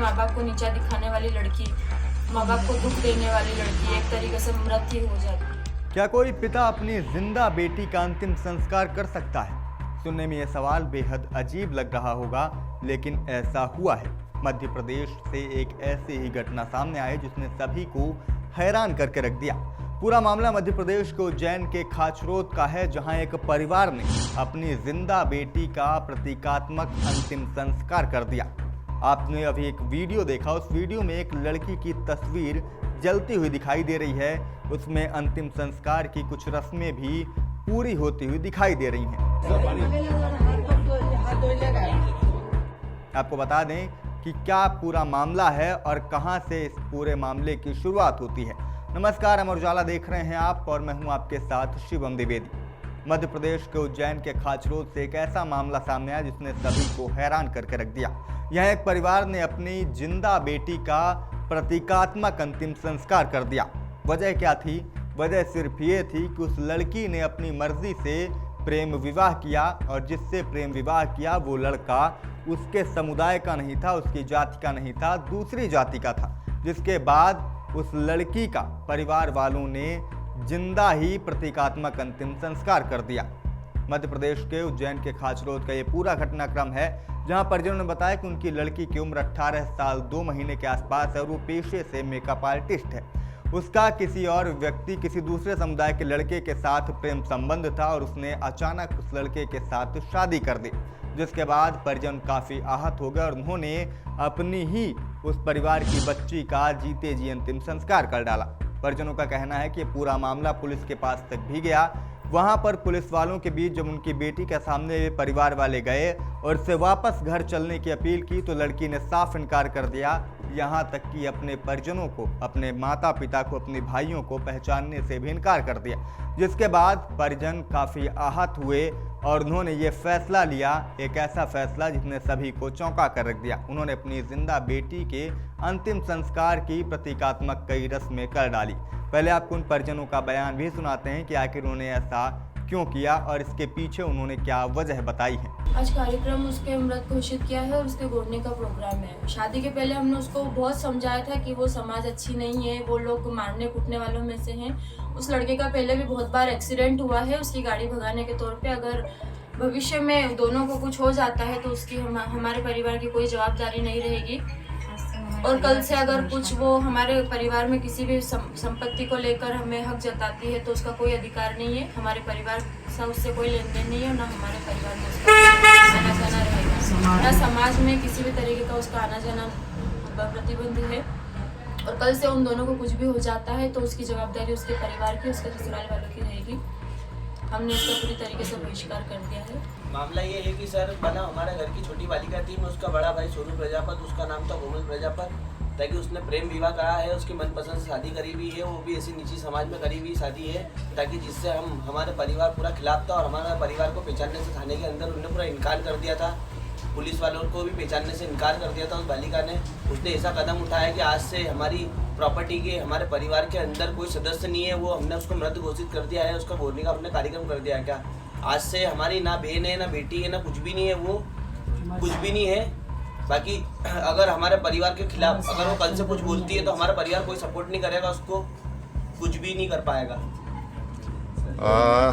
माँ बाप को नीचा दिखाने वाली लड़की, माँ बाप को दुख देने वाली लड़की एक तरीके से मृत्यु हो जाती। क्या कोई पिता अपनी जिंदा बेटी का अंतिम संस्कार कर सकता है? सुनने में यह सवाल बेहद अजीब लग रहा होगा, लेकिन ऐसा हुआ है। मध्य प्रदेश से एक ऐसी ही घटना सामने आई जिसने सभी को हैरान करके रख दिया। पूरा मामला मध्य प्रदेश के उज्जैन के खाचरोद का है, जहां एक परिवार ने अपनी जिंदा बेटी का प्रतीकात्मक अंतिम संस्कार कर दिया। आपने अभी एक वीडियो देखा, उस वीडियो में एक लड़की की तस्वीर जलती हुई दिखाई दे रही है। उसमें अंतिम संस्कार की कुछ रस्में भी पूरी होती हुई दिखाई दे रही हैं। आपको बता दें कि क्या पूरा मामला है और कहां से इस पूरे मामले की शुरुआत होती है। नमस्कार, अमर उजाला देख रहे हैं आप और मैं हूं आपके साथ शिवम द्विवेदी। मध्य प्रदेश के उज्जैन के खाचरोद से एक ऐसा मामला सामने आया जिसने सभी को हैरान करके रख दिया। यहाँ एक परिवार ने अपनी जिंदा बेटी का प्रतीकात्मक अंतिम संस्कार कर दिया। वजह क्या थी? वजह सिर्फ ये थी कि उस लड़की ने अपनी मर्जी से प्रेम विवाह किया और जिससे प्रेम विवाह किया वो लड़का उसके समुदाय का नहीं था, उसकी जाति का नहीं था, दूसरी जाति का था। जिसके बाद उस लड़की का परिवार वालों ने जिंदा ही प्रतीकात्मक अंतिम संस्कार कर दिया। मध्य प्रदेश के उज्जैन के खाचरोद का ये पूरा घटनाक्रम है, जहां परिजनों ने बताया कि उनकी लड़की की उम्र 18 साल 2 महीने के आसपास है और वो पेशे से मेकअप आर्टिस्ट है। उसका किसी और व्यक्ति, किसी दूसरे समुदाय के लड़के के साथ प्रेम संबंध था और उसने अचानक उस लड़के के साथ शादी कर दी, जिसके बाद परिजन काफ़ी आहत हो गए और उन्होंने अपनी ही उस परिवार की बच्ची का जीते जी अंतिम संस्कार कर डाला। परिजनों का कहना है कि पूरा मामला पुलिस के पास तक भी गया। वहां पर पुलिस वालों के बीच जब उनकी बेटी के सामने परिवार वाले गए और उससे वापस घर चलने की अपील की तो लड़की ने साफ इनकार कर दिया। यहाँ तक कि अपने परिजनों को, अपने माता पिता को, अपने भाइयों को पहचानने से भी इनकार कर दिया, जिसके बाद परिजन काफ़ी आहत हुए और उन्होंने ये फैसला लिया, एक ऐसा फैसला जिसने सभी को चौंका कर रख दिया। उन्होंने अपनी जिंदा बेटी के अंतिम संस्कार की प्रतीकात्मक कई रस्में कर डाली। पहले आपको उन परिजनों का बयान भी सुनाते हैं कि आखिर उन्होंने ऐसा क्यों किया और इसके पीछे उन्होंने क्या वजह बताई है। आज कार्यक्रम उसके मृत घोषित किया है और उसके गोदने का प्रोग्राम है। शादी के पहले हमने उसको बहुत समझाया था कि वो समाज अच्छी नहीं है, वो लोग मारने कूटने वालों में से हैं। उस लड़के का पहले भी बहुत बार एक्सीडेंट हुआ है उसकी गाड़ी भगाने के तौर पे। अगर भविष्य में दोनों को कुछ हो जाता है तो उसकी हमारे परिवार की कोई जवाबदारी नहीं रहेगी और कल से अगर कुछ वो हमारे परिवार में किसी भी संपत्ति को लेकर हमें हक जताती है तो उसका कोई अधिकार नहीं है। हमारे परिवार से उससे कोई लेन देन नहीं है, ना हमारे परिवार में उसका आना जाना रहेगा, ना समाज में किसी भी तरीके का उसका आना जाना प्रतिबंध है। और कल से उन दोनों को कुछ भी हो जाता है तो उसकी जवाबदारी उसके परिवार की, उसके ससुराल वालों की रहेगी। हमने इसका पूरी तरीके से बहिष्कार कर दिया है। मामला ये है कि सर बना हमारे घर की छोटी बालिका थी, मैं उसका बड़ा भाई सोनू प्रजापत, उसका नाम था कोमल प्रजापत, ताकि उसने प्रेम विवाह करा है, उसकी मनपसंद से शादी करी हुई है, वो भी ऐसी निजी समाज में करी हुई शादी है, ताकि जिससे हमारे परिवार पूरा खिलाफ था और हमारे परिवार को पहचानने से थाने के अंदर उन्होंने पूरा इनकार कर दिया था। पुलिस वालों को भी पहचानने से इनकार कर दिया था उस बालिका ने। उसने ऐसा कदम उठाया कि आज से हमारी प्रॉपर्टी के, हमारे परिवार के अंदर कोई सदस्य नहीं है, वो हमने उसको मृत घोषित कर दिया है, उसका बोलने का हमने कार्यक्रम कर दिया है। क्या आज से हमारी ना बहन है, ना बेटी है, ना कुछ भी नहीं है, वो कुछ भी नहीं है। बाकी अगर हमारे परिवार के खिलाफ अगर वो कल से कुछ बोलती है तो हमारा परिवार कोई सपोर्ट नहीं करेगा, उसको कुछ भी नहीं कर पाएगा।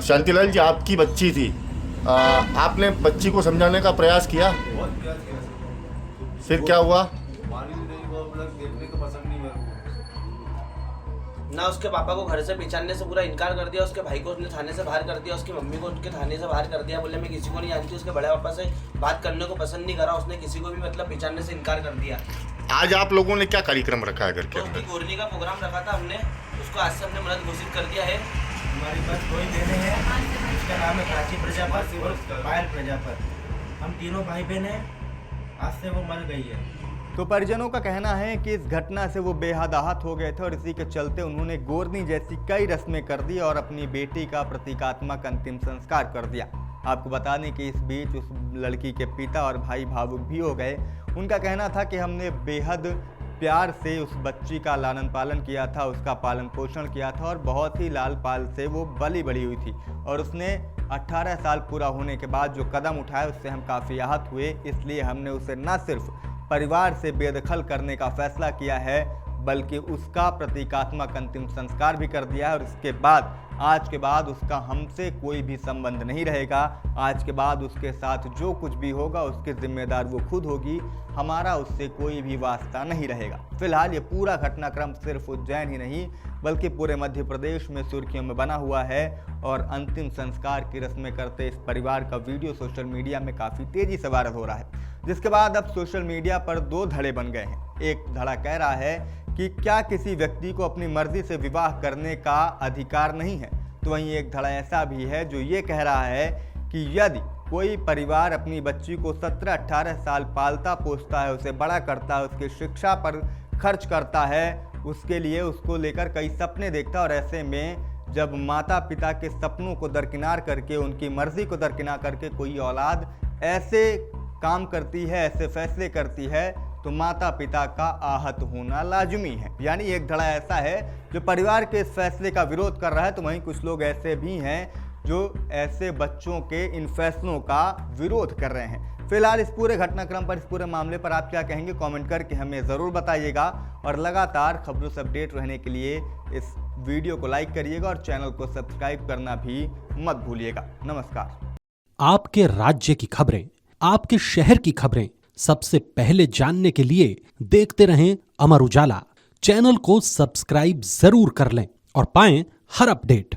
शांतिलाल जी, आपकी बच्ची थी, आपने बच्ची को समझाने का प्रयास किया, फिर क्या हुआ? ना उसके पापा को घर से पहचानने से पूरा इनकार कर दिया, उसके भाई को उसने थाने से बाहर कर दिया, उसकी मम्मी को उसके थाने से बाहर कर दिया, बोले मैं किसी को नहीं जानती। उसके बड़े पापा से बात करने को पसंद नहीं करा, उसने किसी को भी मतलब पहचानने से इनकार कर दिया। आज आप लोगों ने क्या कार्यक्रम रखा है घर के अंदर? उसकी गोरनी का प्रोग्राम रखा था हमने, उसको आज से हमने मृत घोषित कर दिया है। हमारी पास कोई बहनें हैं, उसका नाम है प्राची प्रजापत और पायल प्रजापत। हम तीनों भाई बहन हैं, आज से वो मर गई है। तो परिजनों का कहना है कि इस घटना से वो बेहद आहत हो गए थे और इसी के चलते उन्होंने गोरनी जैसी कई रस्में कर दी और अपनी बेटी का प्रतीकात्मक अंतिम संस्कार कर दिया। आपको बता दें कि इस बीच उस लड़की के पिता और भाई भावुक भी हो गए। उनका कहना था कि हमने बेहद प्यार से उस बच्ची का लालन पालन किया था, उसका पालन पोषण किया था और बहुत ही लाल पाल से वो बली बड़ी हुई थी और उसने 18 साल पूरा होने के बाद जो कदम उठाया उससे हम काफ़ी आहत हुए। इसलिए हमने उसे न सिर्फ परिवार से बेदखल करने का फैसला किया है, बल्कि उसका प्रतीकात्मक अंतिम संस्कार भी कर दिया है। और इसके बाद आज के बाद उसका हमसे कोई भी संबंध नहीं रहेगा। आज के बाद उसके साथ जो कुछ भी होगा उसके जिम्मेदार वो खुद होगी, हमारा उससे कोई भी वास्ता नहीं रहेगा। फिलहाल ये पूरा घटनाक्रम सिर्फ उज्जैन ही नहीं बल्कि पूरे मध्य प्रदेश में सुर्खियों में बना हुआ है और अंतिम संस्कार की रस्में करते इस परिवार का वीडियो सोशल मीडिया में काफ़ी तेजी से वायरल हो रहा है, जिसके बाद अब सोशल मीडिया पर दो धड़े बन गए हैं। एक धड़ा कह रहा है कि क्या किसी व्यक्ति को अपनी मर्जी से विवाह करने का अधिकार नहीं है, तो वहीं एक धड़ा ऐसा भी है जो ये कह रहा है कि यदि कोई परिवार अपनी बच्ची को 17-18 साल पालता पोसता है, उसे बड़ा करता है, उसकी शिक्षा पर खर्च करता है, उसके लिए उसको लेकर कई सपने देखता है, और ऐसे में जब माता पिता के सपनों को दरकिनार करके, उनकी मर्जी को दरकिनार करके कोई औलाद ऐसे काम करती है, ऐसे फैसले करती है, तो माता पिता का आहत होना लाजमी है। यानी एक धड़ा ऐसा है जो परिवार के इस फैसले का विरोध कर रहा है, तो वहीं कुछ लोग ऐसे भी हैं जो ऐसे बच्चों के इन फैसलों का विरोध कर रहे हैं। फिलहाल इस पूरे घटनाक्रम पर, इस पूरे मामले पर आप क्या कहेंगे, कमेंट करके हमें ज़रूर बताइएगा। और लगातार खबरों से अपडेट रहने के लिए इस वीडियो को लाइक करिएगा और चैनल को सब्सक्राइब करना भी मत भूलिएगा। नमस्कार। आपके राज्य की खबरें, आपके शहर की खबरें सबसे पहले जानने के लिए देखते रहें अमर उजाला। चैनल को सब्सक्राइब जरूर कर लें और पाएं हर अपडेट।